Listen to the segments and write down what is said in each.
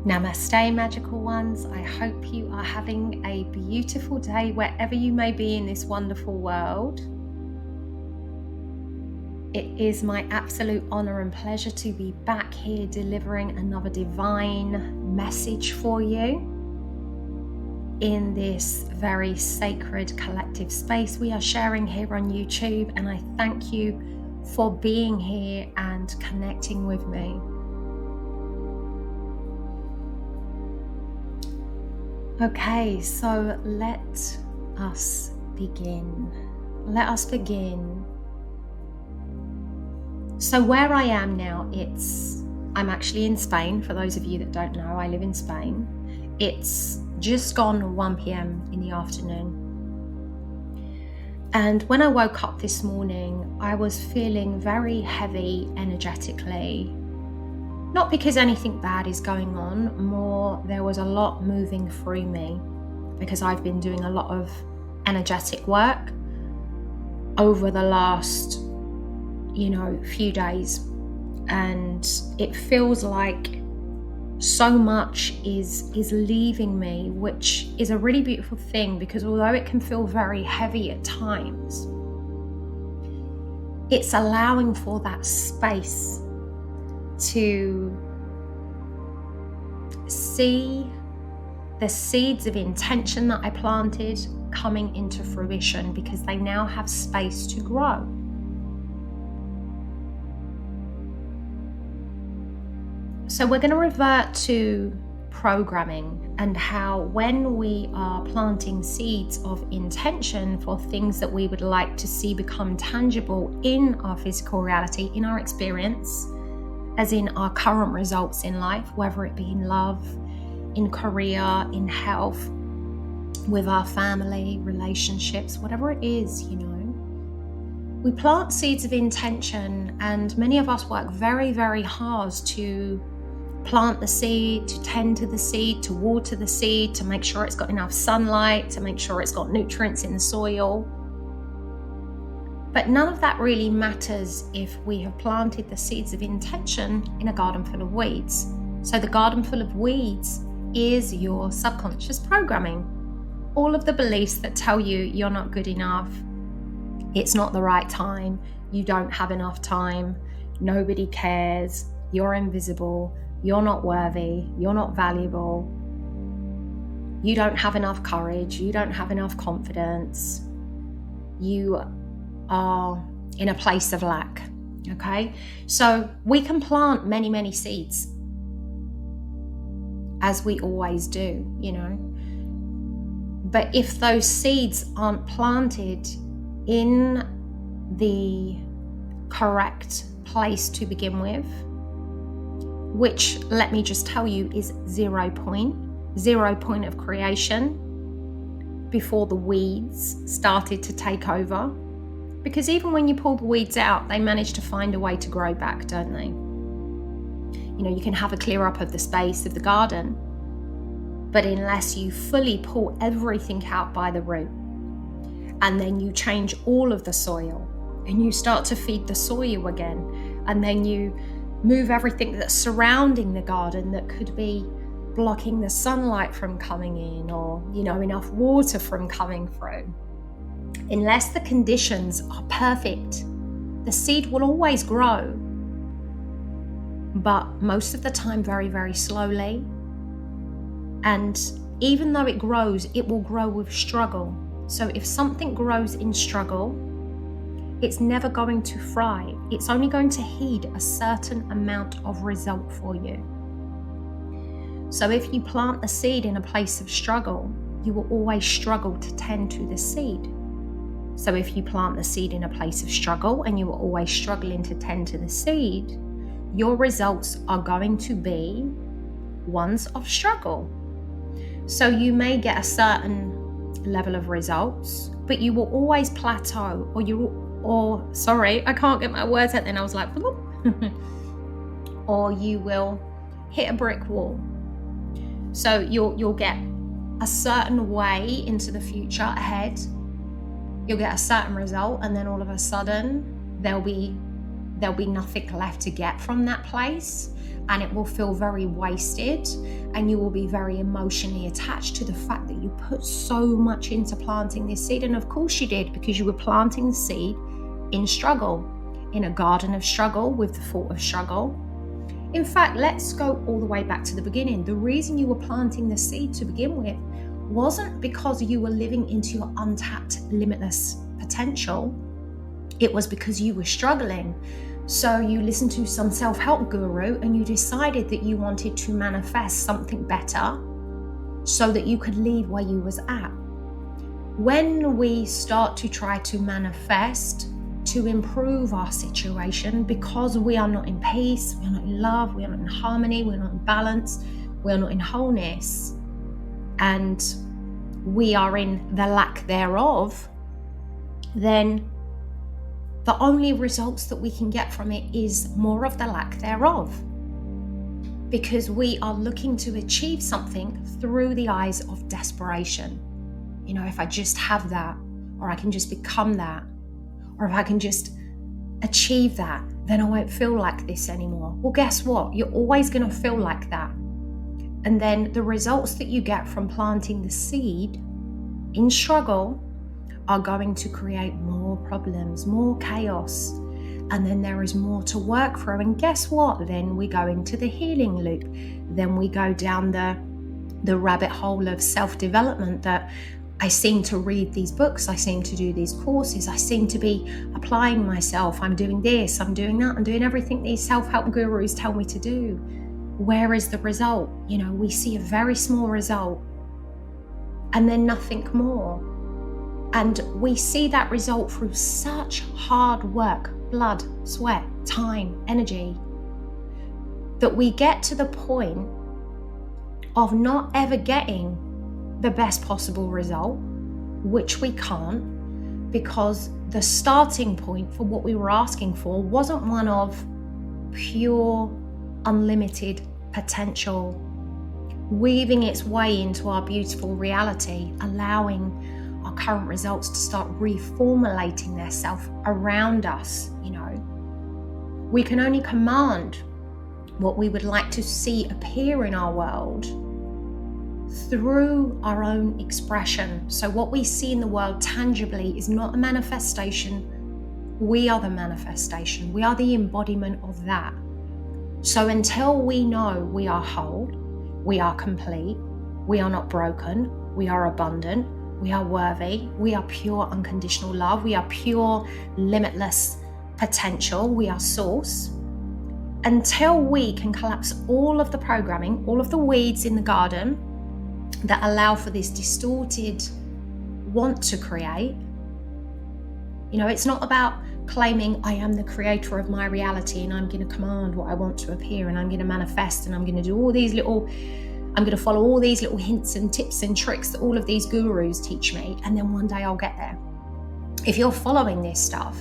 Namaste, magical ones. I hope you are having a beautiful day wherever you may be in this wonderful world. It is my absolute honor and pleasure to be back here delivering another divine message for you in this very sacred collective space we are sharing here on YouTube, and I thank you for being here and connecting with me. Okay, so let us begin. So where I am now, I'm actually in Spain. For those of you that don't know, I live in Spain. It's just gone 1 p.m. in the afternoon. And when I woke up this morning, I was feeling very heavy energetically. Not because anything bad is going on, more there was a lot moving through me because I've been doing a lot of energetic work over the last, few days. And it feels like so much is leaving me, which is a really beautiful thing because although it can feel very heavy at times, it's allowing for that space to see the seeds of intention that I planted coming into fruition because they now have space to grow. So we're going to revert to programming and how when we are planting seeds of intention for things that we would like to see become tangible in our physical reality, in our experience, as in our current results in life, whether it be in love, in career, in health, with our family, relationships, whatever it is, we plant seeds of intention, and many of us work very, very hard to plant the seed, to tend to the seed, to water the seed, to make sure it's got enough sunlight, to make sure it's got nutrients in the soil. But none of that really matters if we have planted the seeds of intention in a garden full of weeds. So the garden full of weeds is your subconscious programming. All of the beliefs that tell you you're not good enough, it's not the right time, you don't have enough time, nobody cares, you're invisible, you're not worthy, you're not valuable, you don't have enough courage, you don't have enough confidence, you are in a place of lack. Okay, so we can plant many, many seeds, as we always do, but if those seeds aren't planted in the correct place to begin with, which, let me just tell you, is 0 point of creation before the weeds started to take over. Because even when you pull the weeds out, they manage to find a way to grow back, don't they? You can have a clear up of the space of the garden, but unless you fully pull everything out by the root, and then you change all of the soil, and you start to feed the soil again, and then you move everything that's surrounding the garden that could be blocking the sunlight from coming in, or enough water from coming through. Unless the conditions are perfect, the seed will always grow, but most of the time very, very slowly. And even though it grows, it will grow with struggle. So if something grows in struggle, it's never going to thrive. It's only going to heed a certain amount of result for you. So if you plant the seed in a place of struggle, you will always struggle to tend to the seed. So if you plant the seed in a place of struggle and you are always struggling to tend to the seed, your results are going to be ones of struggle. So you may get a certain level of results, but you will always plateau, I can't get my words out then, I was like, or you will hit a brick wall. So you'll get a certain way into the future ahead, you'll get a certain result, and then all of a sudden there'll be there'll be nothing left to get from that place, and it will feel very wasted, and you will be very emotionally attached to the fact that you put so much into planting this seed. And of course you did, because you were planting the seed in struggle, in a garden of struggle, with the thought of struggle. In fact, let's go all the way back to the beginning. The reason you were planting the seed to begin with wasn't because you were living into your untapped, limitless potential. It was because you were struggling. So you listened to some self-help guru and you decided that you wanted to manifest something better so that you could leave where you was at. When we start to try to manifest to improve our situation, because we are not in peace, we are not in love, we are not in harmony, we are not in balance, we are not in wholeness, and we are in the lack thereof, then the only results that we can get from it is more of the lack thereof, because we are looking to achieve something through the eyes of desperation. You know, if I just have that, or I can just become that, or if I can just achieve that, then I won't feel like this anymore. Well, guess what? You're always going to feel like that. And then the results that you get from planting the seed in struggle are going to create more problems, more chaos. And then there is more to work through. And guess what? Then we go into the healing loop. Then we go down the rabbit hole of self-development that I seem to read these books, I seem to do these courses, I seem to be applying myself, I'm doing this, I'm doing that, I'm doing everything these self-help gurus tell me to do. Where is the result? You know, we see a very small result and then nothing more. And we see that result through such hard work, blood, sweat, time, energy, that we get to the point of not ever getting the best possible result, which we can't, because the starting point for what we were asking for wasn't one of pure, unlimited potential, weaving its way into our beautiful reality, allowing our current results to start reformulating themselves around us. You know, we can only command what we would like to see appear in our world through our own expression. So what we see in the world tangibly is not a manifestation. We are the manifestation. We are the embodiment of that. So until we know we are whole, we are complete, we are not broken, we are abundant, we are worthy, we are pure unconditional love, we are pure limitless potential, we are source. Until we can collapse all of the programming, all of the weeds in the garden that allow for this distorted want to create. You know, it's not about claiming I am the creator of my reality and I'm going to command what I want to appear and I'm going to manifest and I'm going to do all these little, I'm going to follow all these little hints and tips and tricks that all of these gurus teach me, and then one day I'll get there. If you're following this stuff,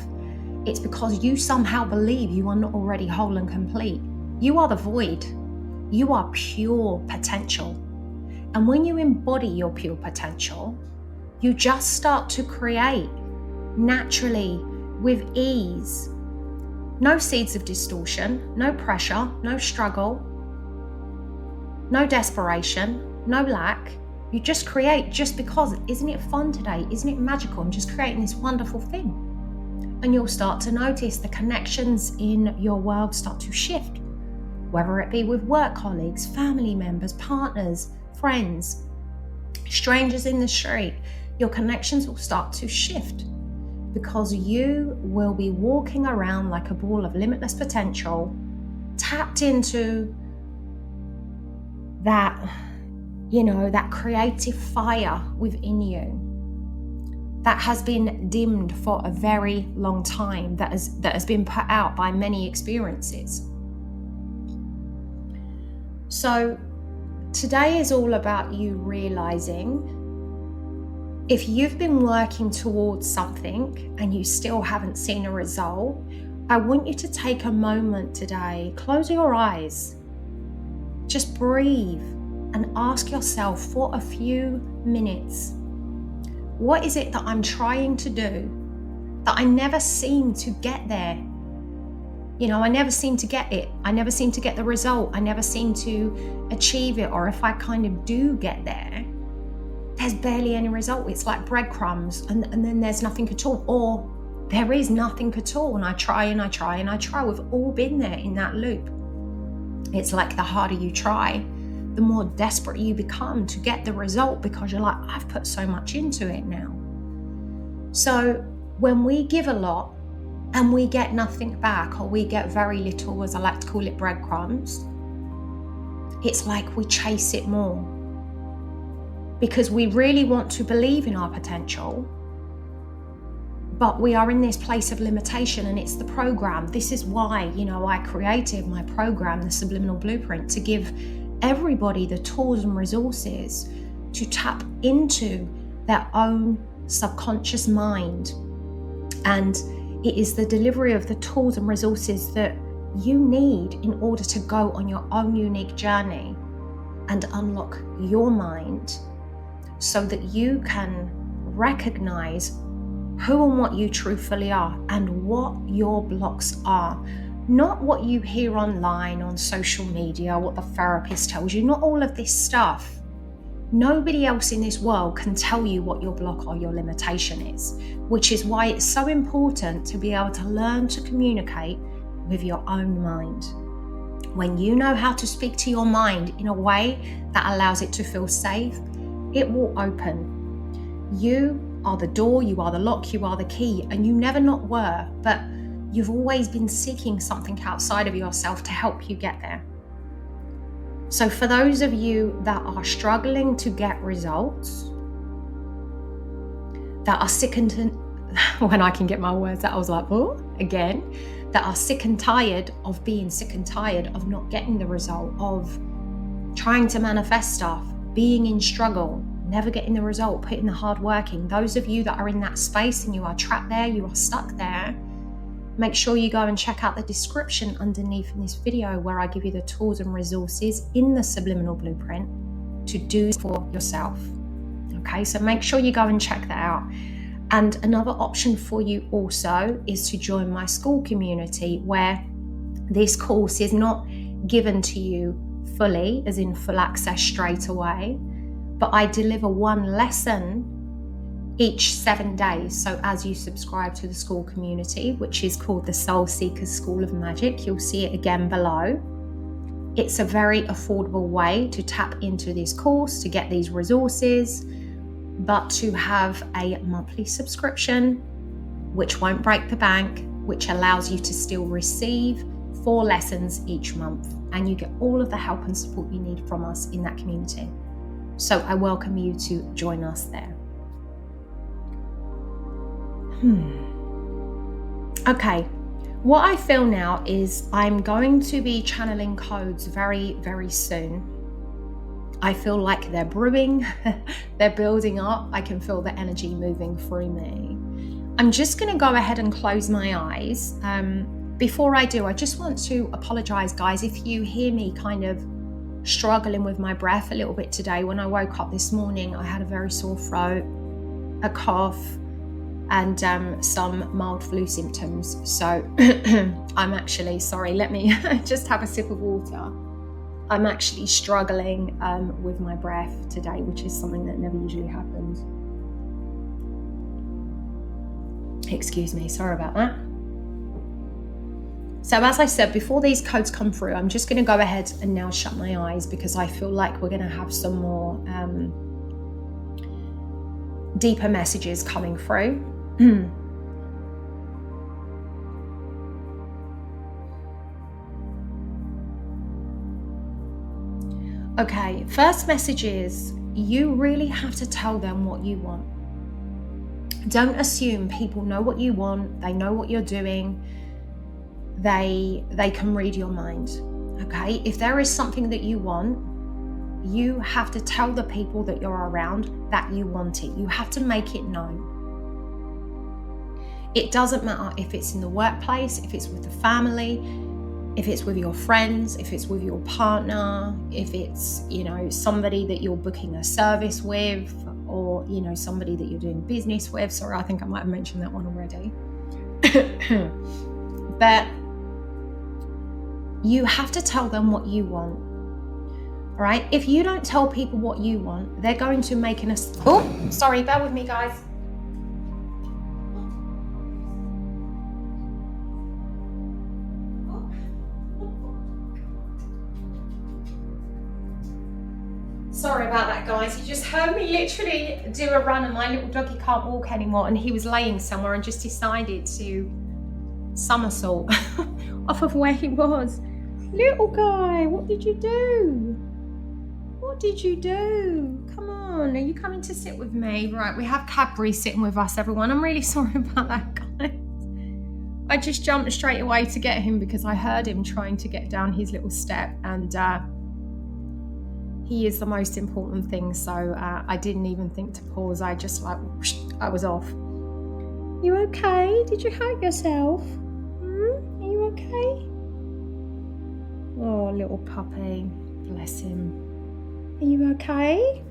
it's because you somehow believe you are not already whole and complete. You are the void. You are pure potential. And when you embody your pure potential, you just start to create naturally, with ease. No seeds of distortion, no pressure, no struggle, no desperation, no lack. You just create just because. Isn't it fun today? Isn't it magical? I'm just creating this wonderful thing. And you'll start to notice the connections in your world start to shift, whether it be with work colleagues, family members, partners, friends, strangers in the street. Your connections will start to shift because you will be walking around like a ball of limitless potential, tapped into that, you know, that creative fire within you that has been dimmed for a very long time, that has been put out by many experiences. So today is all about you realizing, if you've been working towards something and you still haven't seen a result, I want you to take a moment today, close your eyes, just breathe and ask yourself for a few minutes, what is it that I'm trying to do that I never seem to get there? I never seem to get it. I never seem to get the result. I never seem to achieve it. Or if I kind of do get there, there's barely any result. It's like breadcrumbs and then there's nothing at all. Or there is nothing at all. And I try and I try and I try. We've all been there in that loop. It's like the harder you try, the more desperate you become to get the result, because you're like, I've put so much into it now. So when we give a lot and we get nothing back, or we get very little, as I like to call it, breadcrumbs, it's like we chase it more because we really want to believe in our potential, but we are in this place of limitation, and it's the program. This is why, I created my program, the Subliminal Blueprint, to give everybody the tools and resources to tap into their own subconscious mind. And it is the delivery of the tools and resources that you need in order to go on your own unique journey and unlock your mind, so that you can recognize who and what you truthfully are and what your blocks are. Not what you hear online, on social media, what the therapist tells you, not all of this stuff. Nobody else in this world can tell you what your block or your limitation is, which is why it's so important to be able to learn to communicate with your own mind. When you know how to speak to your mind in a way that allows it to feel safe, it will open. You are the door, you are the lock, you are the key, and you never not were, but you've always been seeking something outside of yourself to help you get there. So for those of you that are struggling to get results, that are sick and when I can get my words out, I was like, oh, again, that are sick and tired of being sick and tired of not getting the result, of trying to manifest stuff, being in struggle, never getting the result, putting the hard work in. Those of you that are in that space and you are trapped there, you are stuck there, make sure you go and check out the description underneath in this video, where I give you the tools and resources in the Subliminal Blueprint to do for yourself. Okay, so make sure you go and check that out. And another option for you also is to join my school community, where this course is not given to you fully, as in full access straight away, but I deliver one lesson each 7 days. So as you subscribe to the school community, which is called the Soul Seekers School of Magic, you'll see it again below. It's a very affordable way to tap into this course, to get these resources, but to have a monthly subscription, which won't break the bank, which allows you to still receive 4 lessons each month. And you get all of the help and support you need from us in that community. So I welcome you to join us there. Okay, what I feel now is I'm going to be channeling codes very, very soon. I feel like they're brewing, they're building up. I can feel the energy moving through me. I'm just going to go ahead and close my eyes. Before I do, I just want to apologize, guys, if you hear me kind of struggling with my breath a little bit today. When I woke up this morning, I had a very sore throat, a cough, and some mild flu symptoms. So I'm actually, sorry, let me just have a sip of water. I'm actually struggling with my breath today, which is something that never usually happens. Excuse me, sorry about that. So as I said, before these codes come through, I'm just going to go ahead and now shut my eyes, because I feel like we're going to have some more deeper messages coming through. Okay, first message is, you really have to tell them what you want. Don't assume people know what you want, they know what you're doing, they can read your mind. Okay, if there is something that you want, you have to tell the people that you're around that you want it. You have to make it known. It doesn't matter if it's in the workplace, if it's with the family, if it's with your friends, if it's with your partner, if it's, somebody that you're booking a service with, or, somebody that you're doing business with. Sorry, I think I might have mentioned that one already. But You have to tell them what you want. All right? If you don't tell people what you want, they're going to make an... Oh, sorry, bear with me, guys. Sorry about that, guys. You just heard me literally do a run and my little doggy can't walk anymore, and he was laying somewhere and just decided to somersault off of where he was. Little guy, what did you do? What did you do? Come on, are you coming to sit with me? Right, we have Cadbury sitting with us, everyone. I'm really sorry about that, guys. I just jumped straight away to get him because I heard him trying to get down his little step, and he is the most important thing, so I didn't even think to pause. I just I was off. You okay? Did you hurt yourself? Are you okay? Oh, little puppy. Bless him. Are you okay?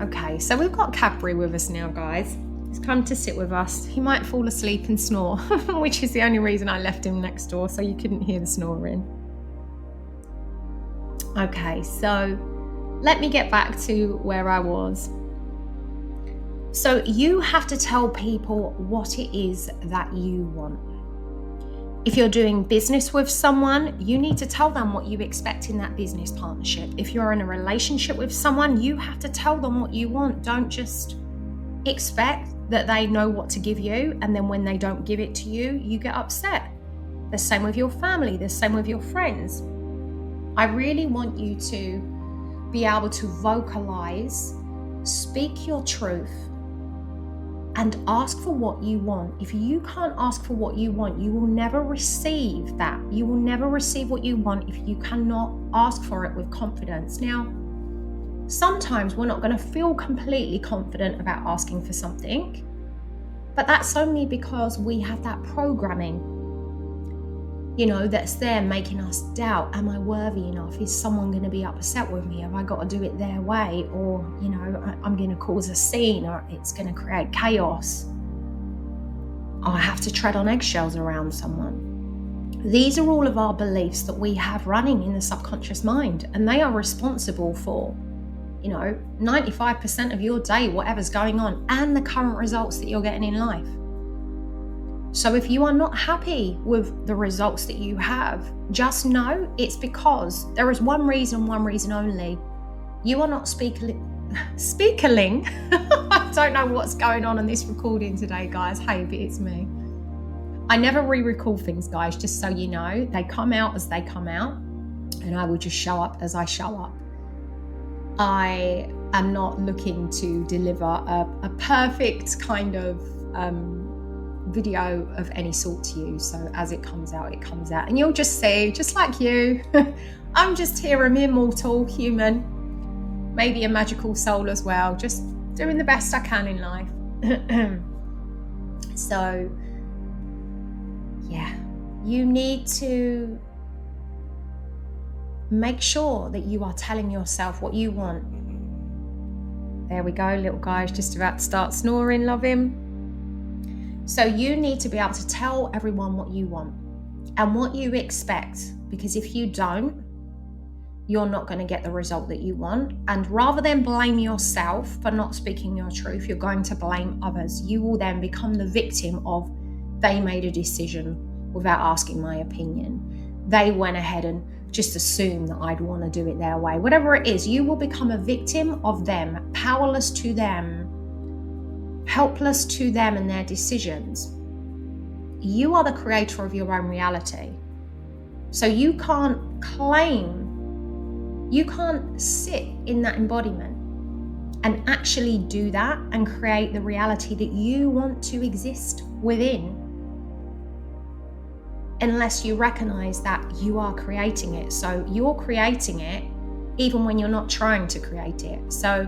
Okay, so we've got Cadbury with us now, guys. He's come to sit with us. He might fall asleep and snore, which is the only reason I left him next door, so you couldn't hear the snoring. Okay, so let me get back to where I was. So you have to tell people what it is that you want. If you're doing business with someone, you need to tell them what you expect in that business partnership. If you're in a relationship with someone, you have to tell them what you want. Don't just expect that they know what to give you, and then when they don't give it to you, you get upset. The same with your family, the same with your friends. I really want you to be able to vocalize, speak your truth, and ask for what you want. If you can't ask for what you want, you will never receive that. You will never receive what you want if you cannot ask for it with confidence. Now, sometimes we're not going to feel completely confident about asking for something, but that's only because we have that programming, that's there making us doubt, am I worthy enough? Is someone going to be upset with me? Have I got to do it their way? Or, I'm going to cause a scene, or it's going to create chaos. I have to tread on eggshells around someone. These are all of our beliefs that we have running in the subconscious mind, and they are responsible for, 95% of your day, whatever's going on, and the current results that you're getting in life. So if you are not happy with the results that you have, just know it's because there is one reason only. You are not speakerling. I don't know what's going on in this recording today, guys. Hey, but it's me. I never re-record things, guys, just so you know. They come out as they come out, and I will just show up as I show up. I am not looking to deliver a perfect kind of video of any sort to you. So as it comes out, it comes out. And you'll just see, just like you, I'm just here, a mere mortal human, maybe a magical soul as well, just doing the best I can in life. So, yeah, you need to make sure that you are telling yourself what you want. There we go, little guy's just about to start snoring, love him. So you need to be able to tell everyone what you want and what you expect, because if you don't, you're not going to get the result that you want. And rather than blame yourself for not speaking your truth, you're going to blame others. You will then become the victim of, they made a decision without asking my opinion. They went ahead and just assumed that I'd want to do it their way. Whatever it is, you will become a victim of them, powerless to them, helpless to them and their decisions. You are the creator of your own reality. So you can't sit in that embodiment and actually do that and create the reality that you want to exist within, unless you recognize that you are creating it. So you're creating it even when you're not trying to create it. So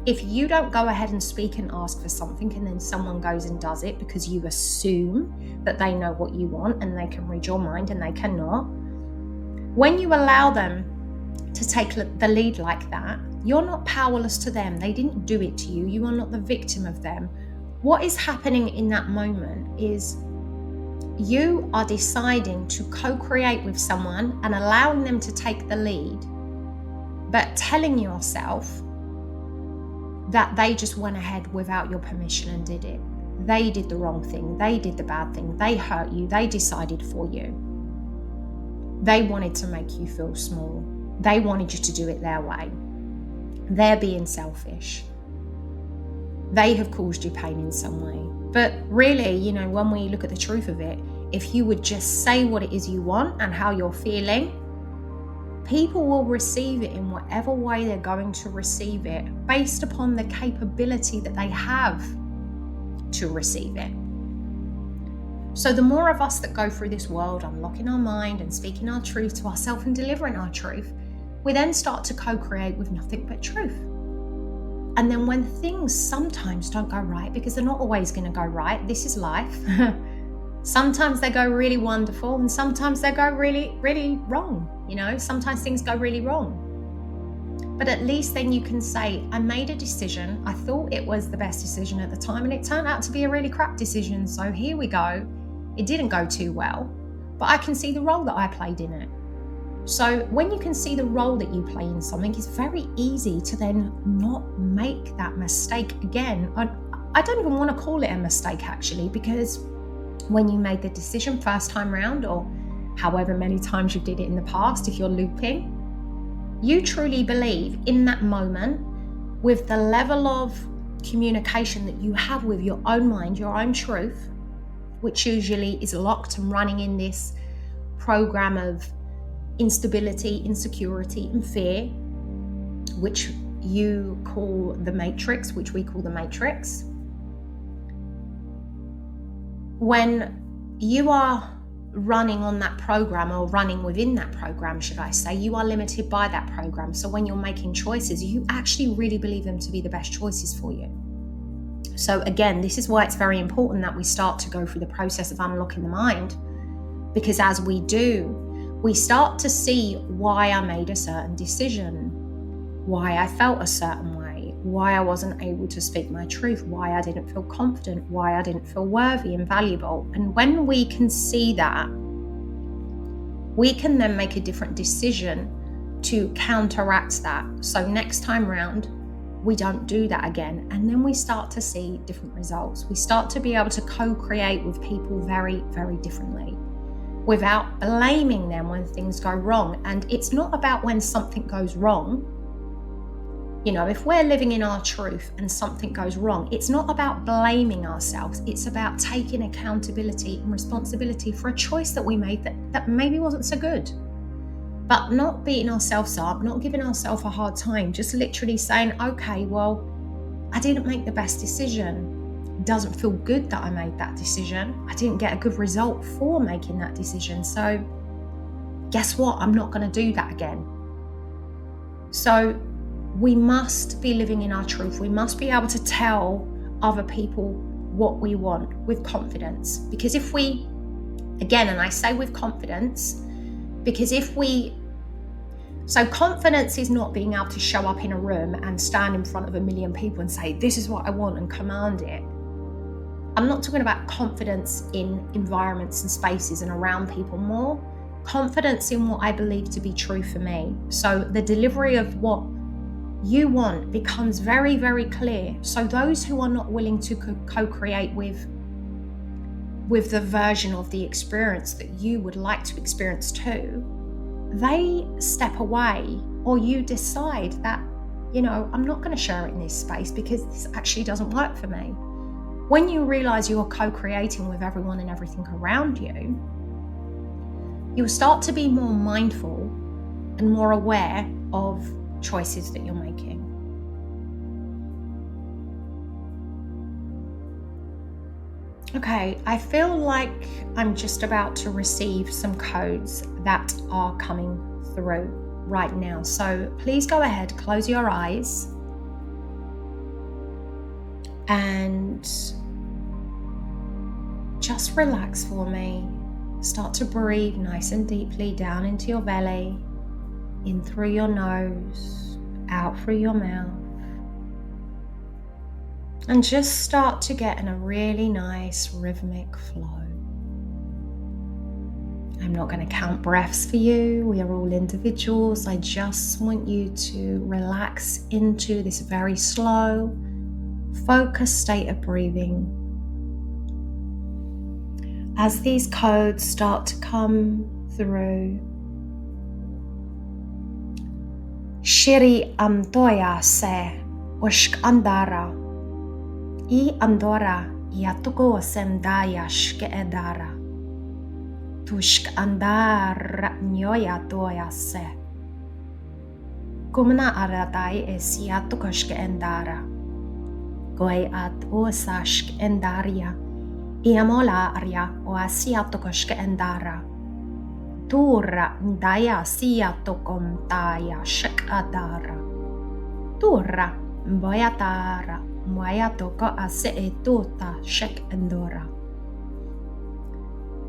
if you don't go ahead and speak and ask for something, and then someone goes and does it because you assume that they know what you want and they can read your mind, and they cannot, when you allow them to take the lead like that, you're not powerless to them. They didn't do it to you. You are not the victim of them. What is happening in that moment is you are deciding to co-create with someone and allowing them to take the lead, but telling yourself that they just went ahead without your permission and did it. They did the wrong thing. They did the bad thing. They hurt you. They decided for you. They wanted to make you feel small. They wanted you to do it their way. They're being selfish. They have caused you pain in some way. But really, when we look at the truth of it, if you would just say what it is you want and how you're feeling, people will receive it in whatever way they're going to receive it based upon the capability that they have to receive it. So the more of us that go through this world, unlocking our mind and speaking our truth to ourselves and delivering our truth, we then start to co-create with nothing but truth. And then when things sometimes don't go right, because they're not always going to go right, this is life. Sometimes they go really wonderful and sometimes they go really, really wrong. Sometimes things go really wrong. But at least then you can say, I made a decision. I thought it was the best decision at the time and it turned out to be a really crap decision. So here we go. It didn't go too well, but I can see the role that I played in it. So when you can see the role that you play in something, it's very easy to then not make that mistake again. I don't even want to call it a mistake actually, because when you made the decision first time round, or however many times you did it in the past, if you're looping, you truly believe in that moment, with the level of communication that you have with your own mind, your own truth, which usually is locked and running in this program of instability, insecurity, and fear, which you call the matrix, which we call the matrix. When you are running on that program, or running within that program, should I say, you are limited by that program. So when you're making choices, you actually really believe them to be the best choices for you. So again, this is why it's very important that we start to go through the process of unlocking the mind, because as we do, we start to see why I made a certain decision, why I felt a certain way, why I wasn't able to speak my truth, why I didn't feel confident, why I didn't feel worthy and valuable. And when we can see that, we can then make a different decision to counteract that. So next time round, we don't do that again. And then we start to see different results. We start to be able to co-create with people very, very differently, without blaming them when things go wrong. And it's not about when something goes wrong. If we're living in our truth and something goes wrong, it's not about blaming ourselves. It's about taking accountability and responsibility for a choice that we made that maybe wasn't so good. But not beating ourselves up, not giving ourselves a hard time, just literally saying, okay, well, I didn't make the best decision. It doesn't feel good that I made that decision. I didn't get a good result for making that decision. So guess what? I'm not going to do that again. So we must be living in our truth. We must be able to tell other people what we want with confidence. Because if we, again, and I say with confidence, because so confidence is not being able to show up in a room and stand in front of 1 million people and say, this is what I want, and command it. I'm not talking about confidence in environments and spaces and around people, more confidence in what I believe to be true for me. So the delivery of what you want becomes very, very clear. So those who are not willing to co-create with the version of the experience that you would like to experience too, they step away, or you decide that, I'm not going to share it in this space because this actually doesn't work for me. When you realize you're co-creating with everyone and everything around you, you'll start to be more mindful and more aware of choices that you're making. Okay, I feel like I'm just about to receive some codes that are coming through right now. So please go ahead, close your eyes, and just relax for me. Start to breathe nice and deeply down into your belly, in through your nose, out through your mouth. And just start to get in a really nice rhythmic flow. I'm not going to count breaths for you. We are all individuals. I just want you to relax into this very slow, focused state of breathing. As these codes start to come through, Shiri Amtoya se Ushk Andara I Andora Yatuko Sendaya Shke Edara Tushk Andara Nyoya Toya se Kumna Aratai is Yatukoshke Endara Goy at Osashk Endaria Iamola Aria Oasiatokoshke Endara Turra Ndaya Siatokom Taya Shek Adara Turra Boyatara Moyatoko Ase Etuta Shek Endora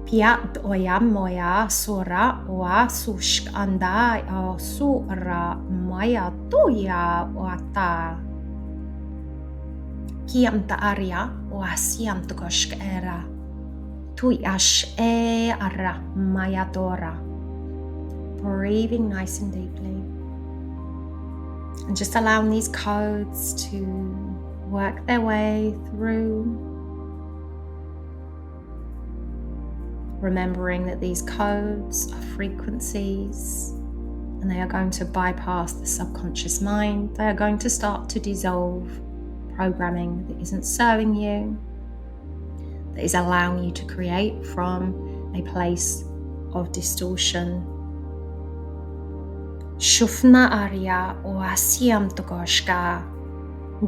Piat Oyam Moya Sura Oa Sushk Andai O Sura Moya Tuya Oata Kiam Taaria Oasiam Tokoshk Era Tuyash e ara mayadora. Breathing nice and deeply. And just allowing these codes to work their way through. Remembering that these codes are frequencies and they are going to bypass the subconscious mind. They are going to start to dissolve programming that isn't serving you, that is allowing you to create from a place of distortion. Shufna aria oasiam tokoshka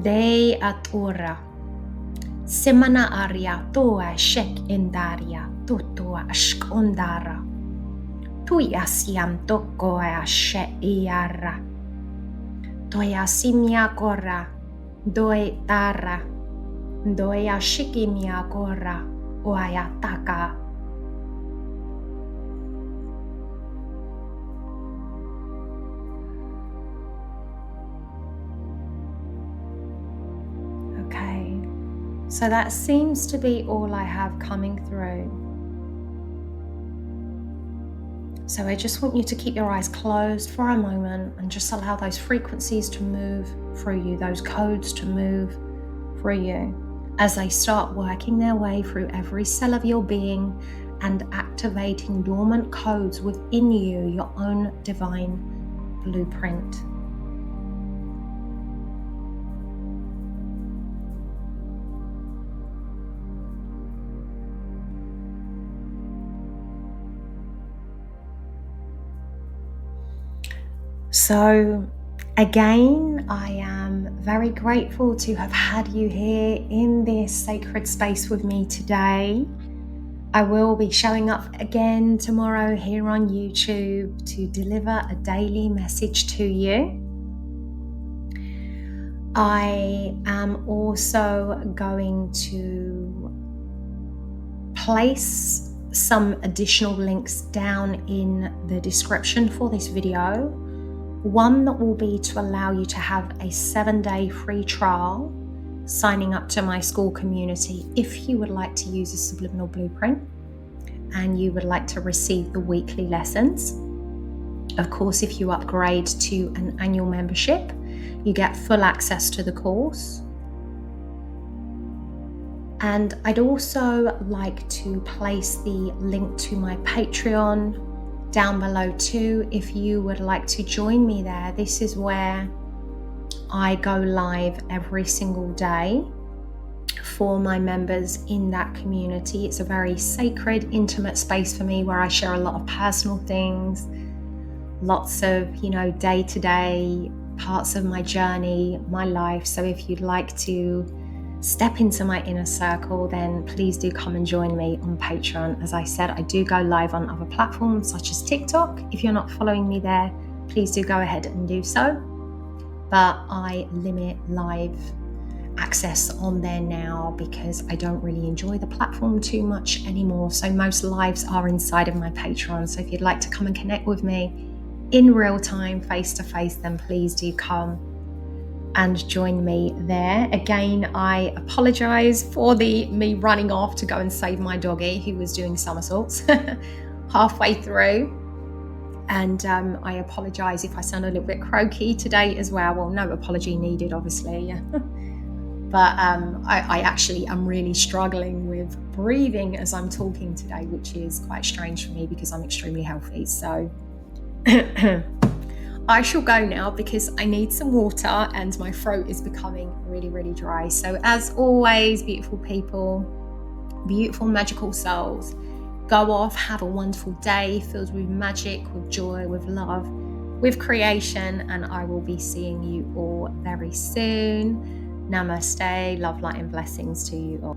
de atura semana aria toa shek endaria tutua ashkondara tuyasiam toko ashe iara toyasimia kora doi tara Doya shikimia kora oayataka. Okay, so that seems to be all I have coming through. So I just want you to keep your eyes closed for a moment and just allow those frequencies to move through you, those codes to move through you, as they start working their way through every cell of your being and activating dormant codes within you, your own divine blueprint. So again, I am very grateful to have had you here in this sacred space with me today. I will be showing up again tomorrow here on YouTube to deliver a daily message to you. I am also going to place some additional links down in the description for this video. One that will be to allow you to have a 7-day free trial, signing up to my school community if you would like to use a subliminal blueprint and you would like to receive the weekly lessons. Of course, if you upgrade to an annual membership, you get full access to the course. And I'd also like to place the link to my Patreon down below too, if you would like to join me there. This is where I go live every single day for my members in that community. It's a very sacred, intimate space for me where I share a lot of personal things, lots of, day-to-day parts of my journey, my life. So if you'd like to step into my inner circle, then please do come and join me on Patreon. As I said, I do go live on other platforms such as TikTok. If you're not following me there, please do go ahead and do so. But I limit live access on there now because I don't really enjoy the platform too much anymore. So most lives are inside of my Patreon. So if you'd like to come and connect with me in real time, face to face, then please do come and join me there. Again, I apologize for me running off to go and save my doggy who was doing somersaults. halfway through. And I apologise if I sound a little bit croaky today as well. Well, no apology needed, obviously. But I actually am really struggling with breathing as I'm talking today, which is quite strange for me because I'm extremely healthy. So I shall go now because I need some water and my throat is becoming really, really dry. So as always, beautiful people, beautiful magical souls, go off, have a wonderful day filled with magic, with joy, with love, with creation, and I will be seeing you all very soon. Namaste, love, light, and blessings to you all.